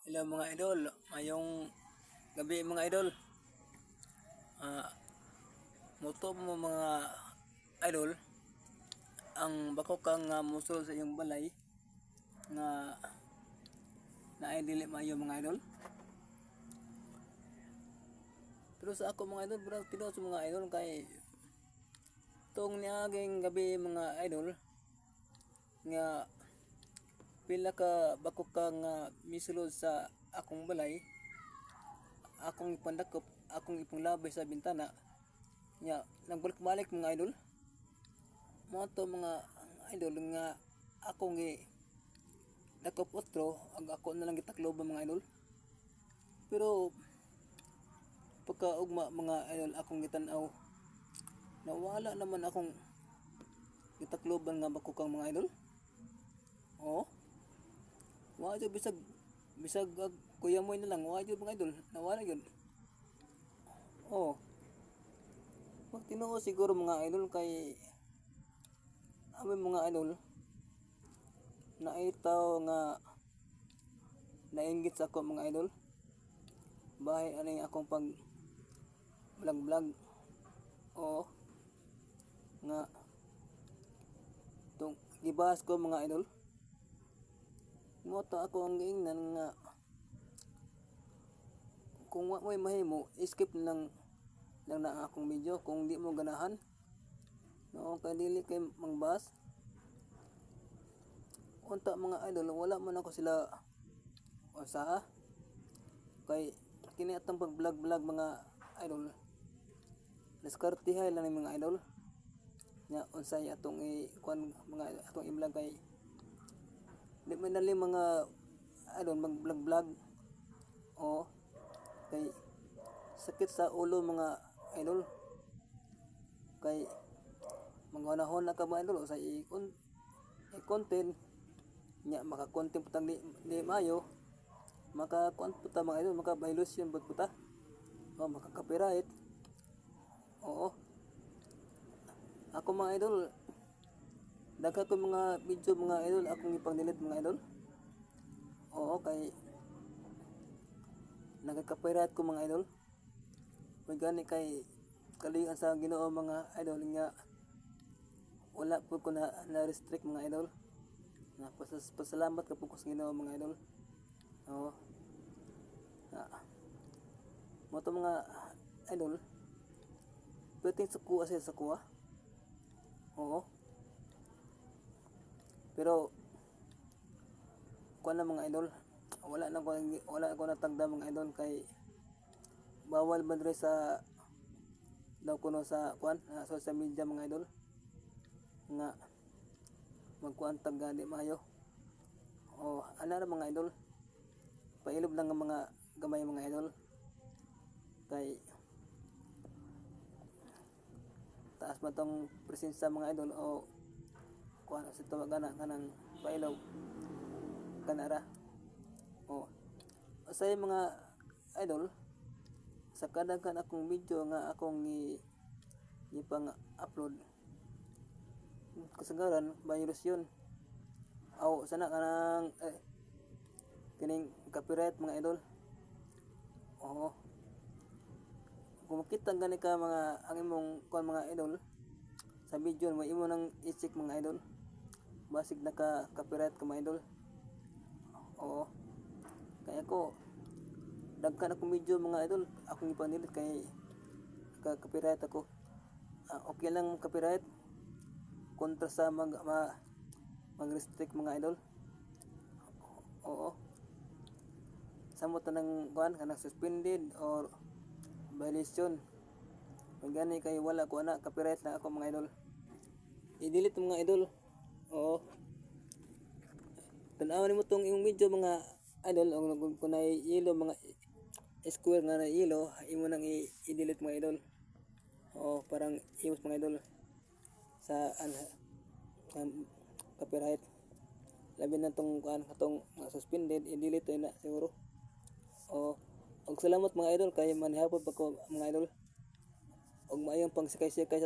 Hello mga idol, mayong gabi mga idol. Moto mo mga idol, ang bako kang muso sa iyong balay nga naay dili mayo mga idol. Pero sa ako mga idol, bro, tino sa mga idol kay tong niaging gabi mga idol nga pila ka bako kang misulod sa akong balay, akong ipandakop, akong ipanglabay sa bintana nya nagbalik-balik mga idol. Mo to mga idol nga akong dakop otro ag ako na lang gitakloban mga idol. Pero pagka ugma mga idol akong gitan-aw, nawala naman akong gitakloban nga bako kang mga idol. Oh, wa jud bisag kuya mo na lang, wa jud mga idol, nawala jud. Oh, pag tinuo siguro mga idol kay amin mga idol naitaw nga nainggit sa ako mga idol. Bahay ani akong pag vlog. Oo, nga tong gibahas ko mga idol. Mo ta ako ang giingnan nga kung wa mo'y mahimo, skip lang na akong video kung di mo ganahan. No, kay dili kay mangbas. Unta mga idol, wala man ako sila usaha. Kay kini atong pag-vlog mga idol. Diskartihay lang ni mga idol. Nya unsay atong kuan mga atong i-vlog kay di man dali mga idol mag-vlog. O kay sakit sa ulo mga idol. Kay manghunahon na ka mga idol sa i-content nya maka-content putang di mayo, maka-kuan puta mga idol, maka-violation puta. O maka-copyright. Oo. Ako mga idol, daghan ko mga video mga idol akong ipang-delete mga idol. Oo, kay nagka-copyright ko mga idol. May gani kay kalian sa Ginoo mga idol nga wala po ko na-restrict mga idol. Na pasalamat ka po ko sa Ginoo mga idol. Oo. Mo to mga idol. Pwede sa kuha sa kuha. Oo. Pero kuan na mga idol, wala ko natagda mga idol kay bawal man rin sa daw kuno sa kuan social media mga idol nga magkuan tag gani maayo. O ana ra mga idol, pailob lang ang mga gamay mga idol kay taas man tong presensya mga idol o kuan sa tawagan kanang pailaw kanara. O say mga idol sa kadaghan akong video nga akong pang upload kasagaran virus yun. Aw sana kanang kining copyright mga idol. Oo. Kung makita gani ka mga ang imong kuan mga idol sa video mo imo nang i-check mga idol. Basig naka copyright ka mga idol. Oo. Kaya ko daghan akong video mga idol akong ipanilit kay naka-copyright ako. Okay lang copyright kontra sa mag-restrict mga idol. Oo. Samot tanang kuan kanang suspended or violation. Gani kay wala ko ana copyright na ako mga idol. I-delete mga idol. Oo. Tan-awan nimo tong imong video mga idol kung na yellow mga square nga na yellow imo nang i-delete mga idol. Oo, parang iwas mga idol sa copyright. Labi na tong kuan katong suspended i-delete na siguro. O og salamat mga idol kay manihapon pa ko mga idol. Og maayong pang sikay-sikay sa